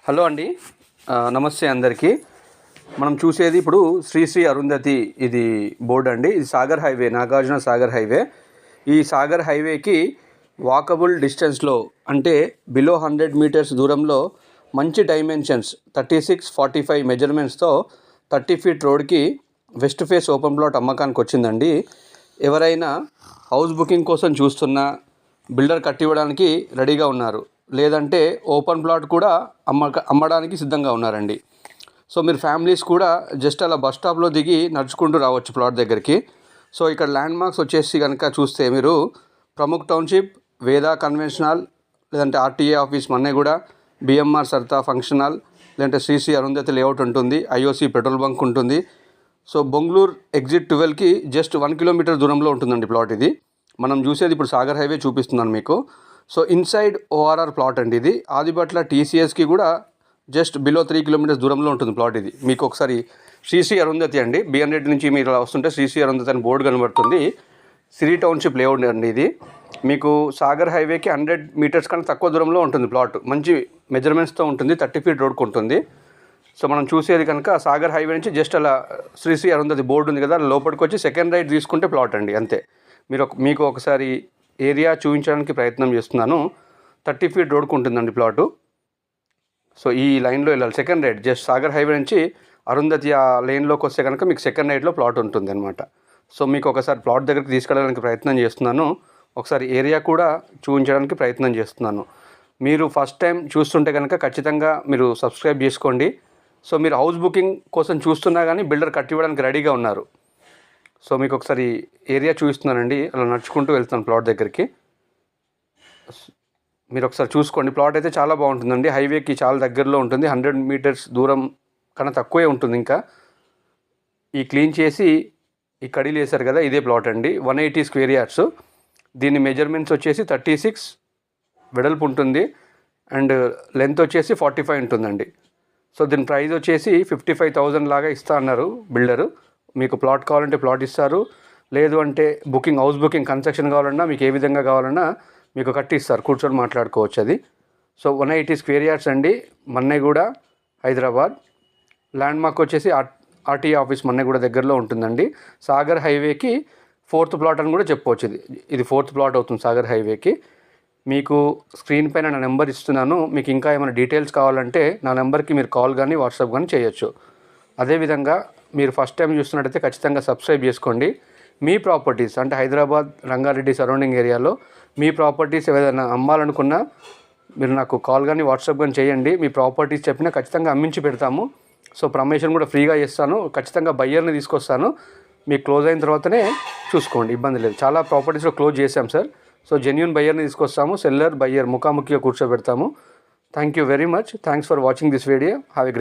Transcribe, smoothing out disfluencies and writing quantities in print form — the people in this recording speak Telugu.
హలో అండి. నమస్తే అందరికీ. మనం చూసేది ఇప్పుడు శ్రీ శ్రీ అరుంధతి ఇది బోర్డు అండి. ఇది సాగర్ హైవే, నాగార్జున సాగర్ హైవే. ఈ సాగర్ హైవేకి వాకబుల్ డిస్టెన్స్లో అంటే బిలో 100 మీటర్స్ దూరంలో మంచి డైమెన్షన్స్ 36-45 మెజర్మెంట్స్తో 30 ఫీట్ రోడ్కి వెస్ట్ ఫేస్ ఓపెన్ ప్లాట్ అమ్మకానికి వచ్చిందండి. ఎవరైనా హౌస్ బుకింగ్ కోసం చూస్తున్నా, బిల్డర్ కట్టివ్వడానికి రెడీగా ఉన్నారు, లేదంటే ఓపెన్ ప్లాట్ కూడా అమ్మడానికి సిద్ధంగా ఉన్నారండి. సో మీరు ఫ్యామిలీస్ కూడా జస్ట్ అలా బస్ స్టాప్లో దిగి నడుచుకుంటూ రావచ్చు ప్లాట్ దగ్గరికి. సో ఇక్కడ ల్యాండ్ మార్క్స్ వచ్చేసి కనుక చూస్తే మీరు ప్రముఖ్ టౌన్షిప్, వేదా కన్వెన్షనల్, లేదంటే RTA office Manneguda, BMR Sarta function hall, లేదంటే శ్రీ అరుంధతి లేఅవుట్ ఉంటుంది, ఐఓసి పెట్రోల్ బంక్ ఉంటుంది. సో బొంగళూరు ఎగ్జిట్ 12కి జస్ట్ 1 కిలోమీటర్ దూరంలో ఉంటుందండి ప్లాట్. ఇది మనం చూసేది ఇప్పుడు సాగర్ హైవే చూపిస్తున్నాను మీకు. సో ఇన్సైడ్ ఓఆర్ఆర్ ప్లాట్ అండి ఇది. ఆదిబట్ల టీసీఎస్కి కూడా జస్ట్ బిలో 3 కిలోమీటర్స్ దూరంలో ఉంటుంది ప్లాట్ ఇది. మీకు ఒకసారి శ్రీ అరుంధతి అండి, బిఎన్ రెడ్డి నుంచి మీరు వస్తుంటే శ్రీ అరుంధతి అని బోర్డు కనబడుతుంది. సిరీ టౌన్షిప్ లేఅవుట్ అండి ఇది. మీకు సాగర్ హైవేకి 100 మీటర్స్ కన్నా తక్కువ దూరంలో ఉంటుంది ప్లాట్. మంచి మెజర్మెంట్స్తో ఉంటుంది, 30 ఫీట్ రోడ్కు ఉంటుంది. సో మనం చూసేది కనుక సాగర్ హైవే నుంచి జస్ట్ అలా శ్రీ అరుంధతి బోర్డు ఉంది కదా, లోపలికి వచ్చి సెకండ్ రైట్ తీసుకుంటే ప్లాట్ అండి, అంతే. మీకు ఒకసారి ఏరియా చూపించడానికి ప్రయత్నం చేస్తున్నాను. 30 ఫీట్ రోడ్కు ఉంటుందండి ప్లాటు. సో ఈ లైన్లో వెళ్ళాలి, second right. Just Sagar highway నుంచి అరుంధతి ఆ లైన్లోకి వస్తే కనుక మీకు సెకండ్ రైట్లో ప్లాట్ ఉంటుంది అనమాట. సో మీకు ఒకసారి ప్లాట్ దగ్గరికి తీసుకెళ్ళడానికి ప్రయత్నం చేస్తున్నాను. ఒకసారి ఏరియా కూడా చూపించడానికి ప్రయత్నం చేస్తున్నాను. మీరు ఫస్ట్ టైం చూస్తుంటే కనుక ఖచ్చితంగా మీరు సబ్స్క్రైబ్ చేసుకోండి. సో మీరు హౌస్ బుకింగ్ కోసం చూస్తున్నా కానీ బిల్డర్ కట్టివ్వడానికి రెడీగా ఉన్నారు. సో మీకు ఒకసారి ఏరియా చూపిస్తున్నానండి. అలా నడుచుకుంటూ వెళ్తున్నాను ప్లాట్ దగ్గరికి. మీరు ఒకసారి చూసుకోండి. ప్లాట్ అయితే చాలా బాగుంటుందండి, హైవేకి చాలా దగ్గరలో ఉంటుంది. 100 మీటర్స్ దూరం కన్నా తక్కువే ఉంటుంది. ఇంకా ఈ క్లీన్ చేసి ఈ కడీలు వేశారు కదా, ఇదే ప్లాట్ అండి. 180 స్క్వేర్ యార్డ్స్. దీని మెజర్మెంట్స్ వచ్చేసి 36 వెడల్పు ఉంటుంది అండ్ లెంత్ వచ్చేసి 45 ఉంటుందండి. సో దీని ప్రైస్ వచ్చేసి 55,000 లాగా ఇస్తా అన్నారు బిల్డరు. మీకు ప్లాట్ కావాలంటే ప్లాట్ ఇస్తారు, లేదు అంటే హౌస్ బుకింగ్ కన్స్ట్రక్షన్ కావాలన్నా, మీకు ఏ విధంగా కావాలన్నా మీకు కట్టిస్తారు, కూర్చొని మాట్లాడుకోవచ్చు అది. సో 180 స్క్వేర్ యార్డ్స్ అండి, మన్నెగూడ, హైదరాబాద్. ల్యాండ్ మార్క్ వచ్చేసి ఆర్టీఏ ఆఫీస్ మన్నెగూడ దగ్గరలో ఉంటుందండి. సాగర్ హైవేకి 4th ప్లాట్ అని కూడా చెప్పవచ్చు. ఇది 4th ప్లాట్ అవుతుంది సాగర్ హైవేకి. మీకు స్క్రీన్ పైన నా నెంబర్ ఇస్తున్నాను. మీకు ఇంకా ఏమైనా డీటెయిల్స్ కావాలంటే నా నెంబర్కి మీరు కాల్ కానీ వాట్సాప్ కానీ చేయొచ్చు. అదేవిధంగా మీరు ఫస్ట్ టైం చూస్తున్నట్టయితే ఖచ్చితంగా సబ్స్క్రైబ్ చేసుకోండి. మీ ప్రాపర్టీస్ అంటే హైదరాబాద్, రంగారెడ్డి సరౌండింగ్ ఏరియాలో మీ ప్రాపర్టీస్ ఏదైనా అమ్మాలనుకున్నా మీరు నాకు కాల్ కానీ వాట్సాప్ కానీ చేయండి. మీ ప్రాపర్టీస్ చెప్పినా ఖచ్చితంగా అమ్మించి పెడతాము. సో ప్రమోషన్ కూడా ఫ్రీగా చేస్తాను. ఖచ్చితంగా బయ్యర్ని తీసుకొస్తాను. మీకు క్లోజ్ అయిన తర్వాతనే చూసుకోండి, ఇబ్బంది లేదు. చాలా ప్రాపర్టీస్లో క్లోజ్ చేసాం సార్. సో జెన్యూన్ బయ్యర్ని తీసుకొస్తాము. సెల్లర్ బయ్యర్ ముఖాముఖిగా కూర్చోబెడతాము. Thank you very much. Thanks for watching this video. Have a great